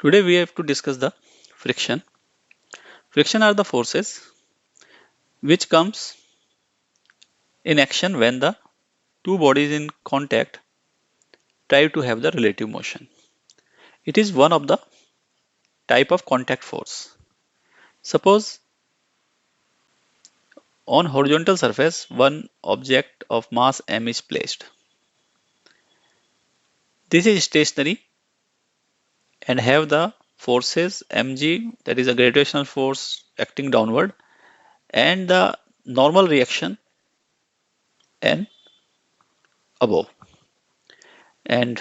Today we have to discuss the friction. Friction are the forces which comes in action when the two bodies in contact try to have the relative motion. It is one of the type of contact force. Suppose on horizontal surface one object of mass m is placed. This is stationary and have the forces mg, that is a gravitational force acting downward, and the normal reaction n above, and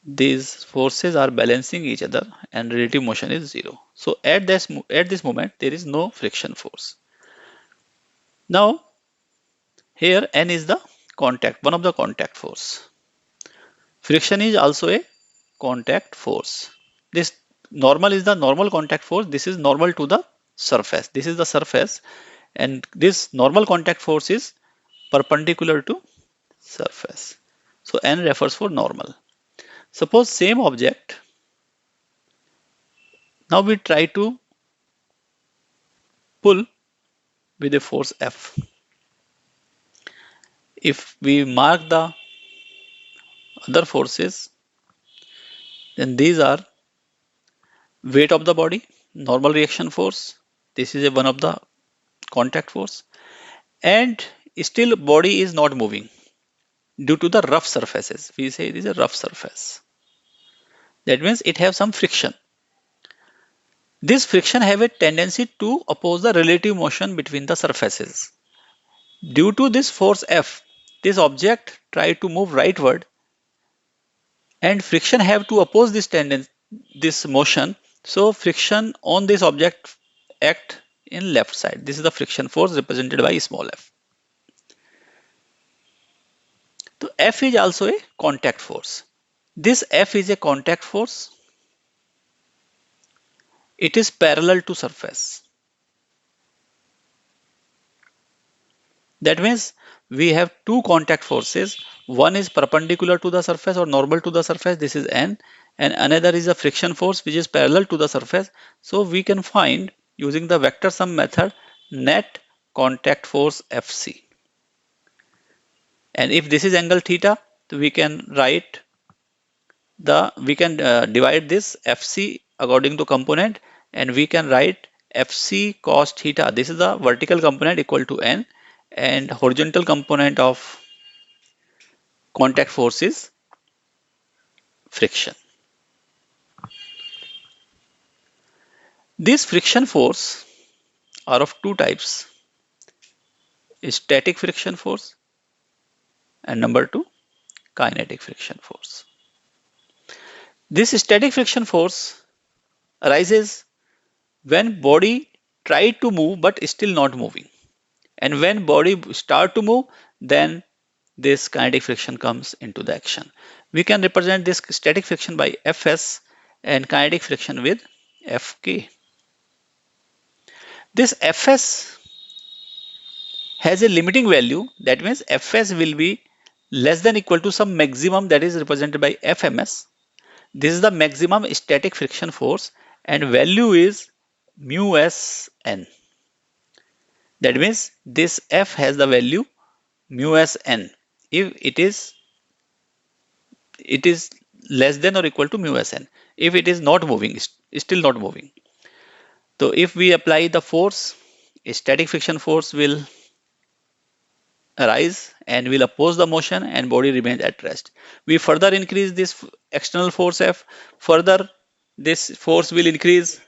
these forces are balancing each other and relative motion is zero. So at this moment there is no friction force. Now here n is the contact, one of the contact force. Friction is also a contact force. This normal is the normal contact force. This is normal to the surface. This is the surface, and this normal contact force is perpendicular to surface. So n refers for normal. Suppose same object. Now we try to pull with a force F. If we mark the other forces, then these are weight of the body, normal reaction force. This is a one of the contact force, and still body is not moving due to the rough surfaces. We say it is a rough surface. That means it have some friction. This friction have a tendency to oppose the relative motion between the surfaces. Due to this force F, this object try to move rightward, and friction have to oppose this tendency, this motion. So friction on this object act in left side. This is the friction force represented by small f. So F is also a contact force. This F is a contact force. It is parallel to surface. That means we have two contact forces. One is perpendicular to the surface or normal to the surface. This is N. And another is a friction force which is parallel to the surface. So we can find using the vector sum method net contact force Fc. And if this is angle theta, so we can write divide this Fc according to component, and we can write Fc cos theta. This is the vertical component equal to N, and horizontal component of contact force is friction. These friction force are of two types: static friction force and number two, kinetic friction force. This static friction force arises when body try to move but still not moving, and when body start to move, then this kinetic friction comes into the action. We can represent this static friction by Fs and kinetic friction with Fk. This Fs has a limiting value. That means Fs will be less than equal to some maximum that is represented by Fms. This is the maximum static friction force, and value is mu s n. That means this F has the value mu s n if it is less than or equal to mu s n. If it is not moving, still not moving. So if we apply the force, a static friction force will arise and will oppose the motion, and body remains at rest. We further increase this external force F. Further, this force will increase.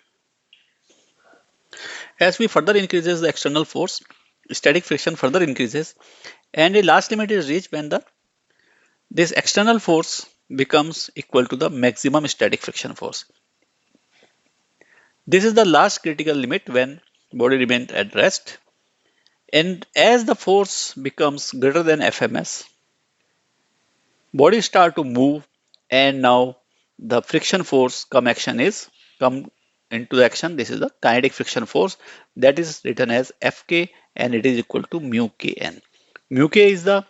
As we further increases the external force, static friction further increases, and a last limit is reached when this external force becomes equal to the maximum static friction force. This is the last critical limit when body remains at rest. And as the force becomes greater than Fms, body start to move, and now the friction force come into the action. This is the kinetic friction force, that is written as Fk, and it is equal to mu kn. Mu k is the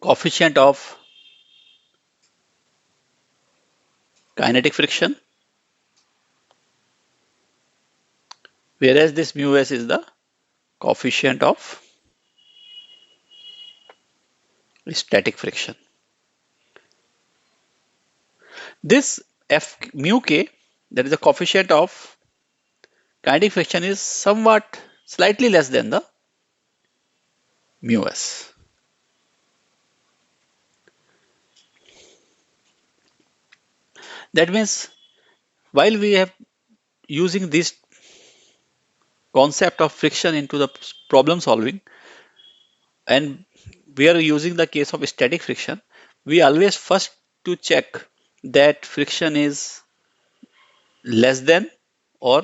coefficient of kinetic friction, whereas this mu s is the coefficient of static friction. This F mu k, that is the coefficient of kinetic friction, is somewhat slightly less than the mu s. That means while we have using this concept of friction into the problem solving, and we are using the case of static friction, we always first to check that friction is less than or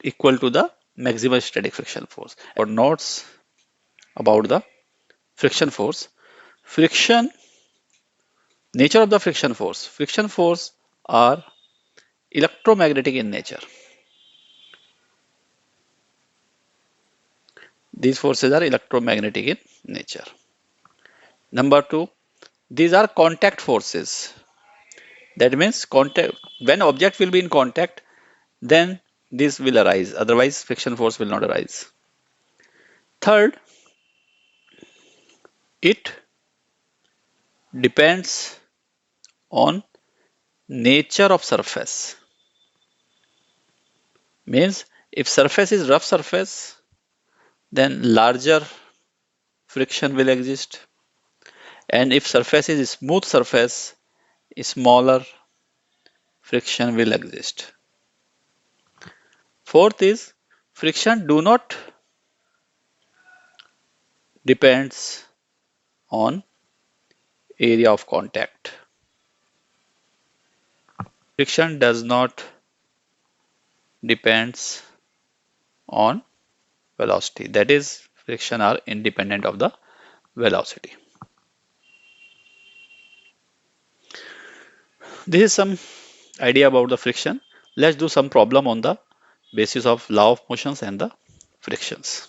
equal to the maximum static friction force. Or notes about the friction force. Friction, nature of the friction force. Friction force are electromagnetic in nature. These forces are electromagnetic in nature. Number two, these are contact forces. That means contact, when object will be in contact, then this will arise. Otherwise, friction force will not arise. Third, it depends on nature of surface. Means if surface is rough surface, then larger friction will exist. And if surface is smooth surface, smaller friction will exist. Fourth is friction do not depends on area of contact. Friction does not depends on velocity. That is, friction are independent of the velocity. This is some idea about the friction. Let's do some problem on the basis of law of motions and the frictions.